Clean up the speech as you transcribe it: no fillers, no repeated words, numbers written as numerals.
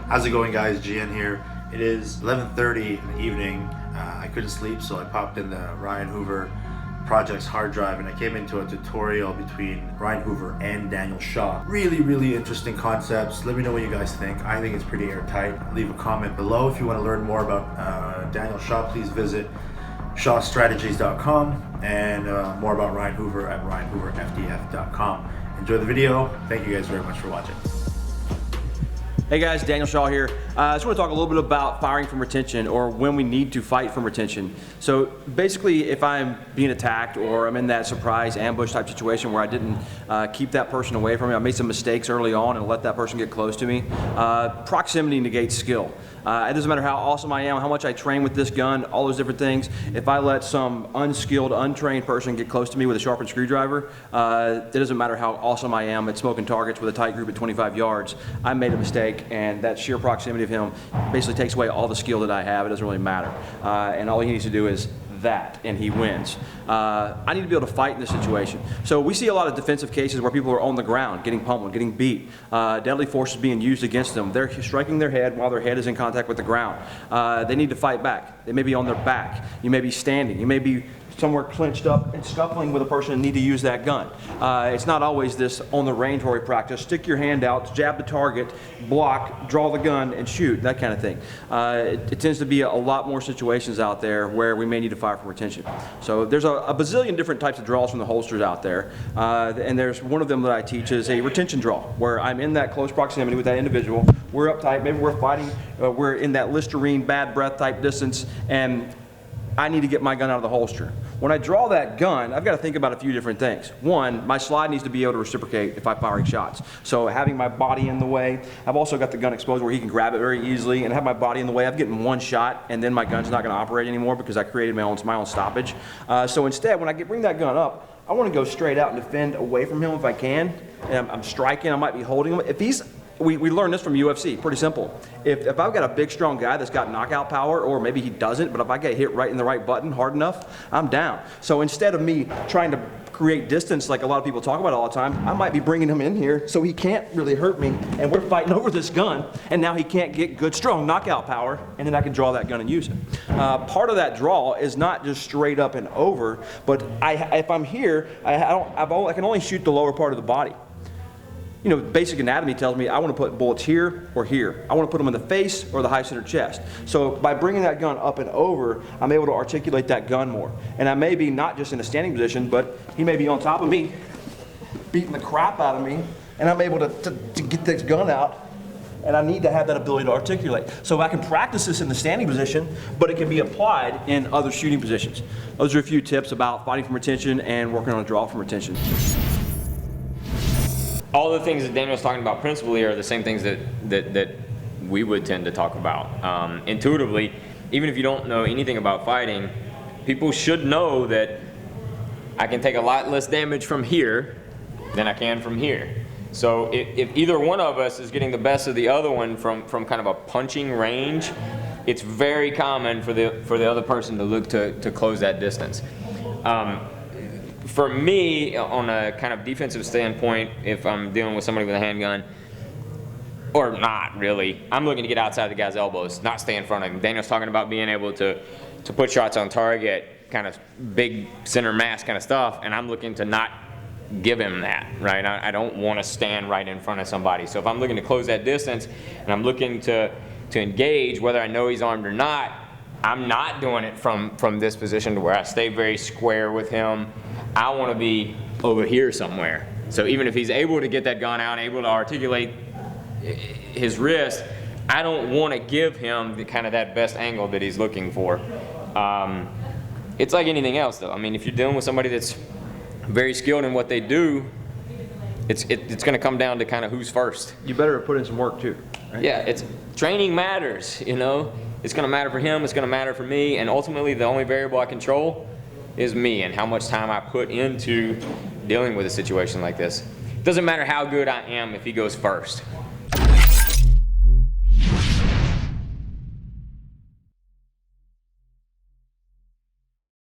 How's it going, guys? GN here. It is 11:30 in the evening. I couldn't sleep, so I popped in the Ryan Hoover project's hard drive and I came into a tutorial between Ryan Hoover and Daniel Shaw. Really interesting concepts. Let me know what you guys think. I think it's pretty airtight. Leave a comment below. If you want to learn more about Daniel Shaw, please visit shawstrategies.com and more about Ryan Hoover at ryanhooverfdf.com. Enjoy the video. Thank you guys very much for watching. Hey guys, Daniel Shaw here. I just want to talk a little bit about firing from retention, or when we need to fight from retention. So basically, if I'm being attacked or I'm in that surprise ambush type situation where I didn't keep that person away from me, I made some mistakes early on and let that person get close to me, proximity negates skill. It doesn't matter how awesome I am, how much I train with this gun, all those different things. If I let some unskilled, untrained person get close to me with a sharpened screwdriver, it doesn't matter how awesome I am at smoking targets with a tight group at 25 yards. I made a mistake, and that sheer proximity of him basically takes away all the skill that I have. It doesn't really matter. And all he needs to do is that, and he wins. I need to be able to fight in this situation. So we see a lot of defensive cases where people are on the ground, getting pummeled, getting beat. Deadly force is being used against them. They're striking their head while their head is in contact with the ground. They need to fight back. They may be on their back. You may be standing. You may be somewhere clenched up and scuffling with a person and need to use that gun. It's not always this on the range where we practice. Stick your hand out, jab the target, block, draw the gun, and shoot, that kind of thing. It tends to be a lot more situations out there where we may need to fire from retention. So there's a bazillion different types of draws from the holsters out there. And there's one of them that I teach is a retention draw, where I'm in that close proximity with that individual. We're uptight, maybe we're fighting, we're in that LISTERINE bad breath type distance, and I need to get my gun out of the holster. When I draw that gun, I've got to think about a few different things. One, my slide needs to be able to reciprocate if I'm firing shots. So having my body in the way, I've also got the gun exposed where he can grab it very easily, and have my body in the way. I'm getting one shot, and then my gun's not going to operate anymore because I created my own stoppage. So instead, when I bring that gun up, I want to go straight out and defend away from him if I can. And I'm striking, I might be holding him. If he's We learned this from UFC, pretty simple. If I've got a big, strong guy that's got knockout power, or maybe he doesn't, but if I get hit right in the right button hard enough, I'm down. So instead of me trying to create distance like a lot of people talk about all the time, I might be bringing him in here so he can't really hurt me, and we're fighting over this gun, and now he can't get good, strong knockout power, and then I can draw that gun and use it. Part of that draw is not just straight up and over, but if I'm here, I can only shoot the lower part of the body. You know, basic anatomy tells me I want to put bullets here or here. I want to put them in the face or the high center chest. So by bringing that gun up and over, I'm able to articulate that gun more. And I may be not just in a standing position, but he may be on top of me, beating the crap out of me, and I'm able to get this gun out, and I need to have that ability to articulate. So I can practice this in the standing position, but it can be applied in other shooting positions. Those are a few tips about fighting from retention and working on a draw from retention. All the things that Daniel's talking about principally are the same things that we would tend to talk about. Intuitively, even if you don't know anything about fighting, people should know that I can take a lot less damage from here than I can from here. So if either one of us is getting the best of the other one from kind of a punching range, it's very common for the other person to look to close that distance. For me, on a kind of defensive standpoint, if I'm dealing with somebody with a handgun, or not really, I'm looking to get outside the guy's elbows, not stay in front of him. Daniel's talking about being able to put shots on target, kind of big center mass kind of stuff, and I'm looking to not give him that, right? I don't want to stand right in front of somebody. So if I'm looking to close that distance, and I'm looking to engage, whether I know he's armed or not, I'm not doing it from this position to where I stay very square with him. I want to be over here somewhere. So even if he's able to get that gun out, able to articulate his wrist, I don't want to give him the kind of that best angle that he's looking for. It's like anything else, though. I mean, if you're dealing with somebody that's very skilled in what they do, it's going to come down to kind of who's first. You better put in some work too, right? Yeah, training matters, you know. It's going to matter for him, it's going to matter for me, and ultimately the only variable I control is me and how much time I put into dealing with a situation like this. It doesn't matter how good I am if he goes first.